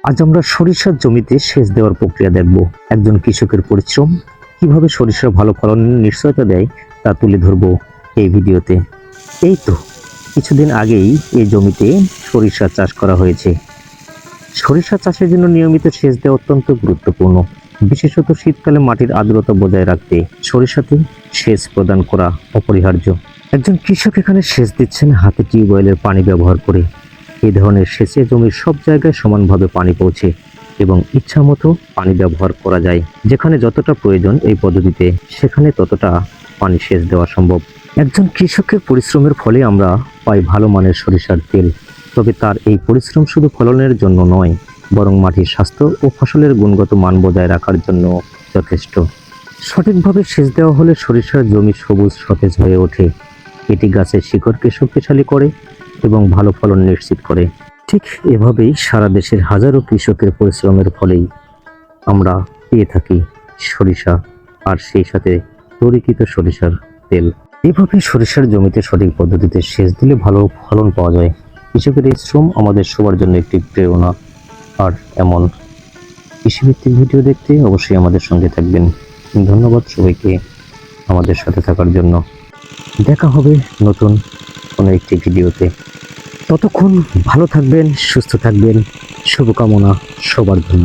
আজ আমরা সরিষার জমিতে সেচ দেওয়ার প্রক্রিয়া দেখব। একজন কৃষকের পরিশ্রম কিভাবে সরিষার ভালো ফলনের নিশ্চয়তা দেয় তা তুলে ধরব এই ভিডিওতে। এই তো কিছুদিন আগেই এই জমিতে সরিষা চাষ করা হয়েছে। সরিষা চাষের জন্য নিয়মিত সেচ দেওয়া অত্যন্ত গুরুত্বপূর্ণ। বিশেষত শীতকালে মাটির আর্দ্রতা বজায় রাখতে সরিষাতে সেচ প্রদান করা অপরিহার্য। একজন কৃষক এখানে সেচ দিচ্ছেন হাতে টিউবওয়েলের পানি ব্যবহার করে। এই ধরনের সেচে জমির সব জায়গায় সমানভাবে পানি পৌঁছে এবং ইচ্ছা মতো পানি ব্যবহার করা যায়। যেখানে যতটা প্রয়োজন এই পদ্ধতিতে সেখানে ততটা পানি সেচ দেওয়া সম্ভব। একজন কৃষকের পরিশ্রমের ফলে আমরা পাই ভালো মানের সরিষার তেল। তবে তার এই পরিশ্রম শুধু ফলনের জন্য নয়, বরং মাটির স্বাস্থ্য ও ফসলের গুণগত মান বজায় রাখার জন্য যথেষ্ট। সঠিকভাবে সেচ দেওয়া হলে সরিষার জমি সবুজ সতেজ হয়ে ওঠে। এটি গাছের শিকড়কে শক্তিশালী করে এবং ভালো ফলন নিশ্চিত করে। ঠিক এভাবেই সারা দেশের হাজারো কৃষকের পরিশ্রমের ফলেই আমরা পেয়ে থাকি সরিষা, আর সেই সাথে তরিকৃত সরিষার তেল। এভাবে সরিষার জমিতে সঠিক পদ্ধতিতে সেচ দিলে ভালো ফলন পাওয়া যায়। কৃষকের এই শ্রম আমাদের সবার জন্য একটি প্রেরণা। আর এমন কৃষিভিত্তিক ভিডিও দেখতে অবশ্যই আমাদের সঙ্গে থাকবেন। ধন্যবাদ সবাইকে আমাদের সাথে থাকার জন্য। দেখা হবে নতুন কোনো একটি ভিডিওতে। ততক্ষণ ভালো থাকবেন, সুস্থ থাকবেন। শুভকামনা সবার জন্য।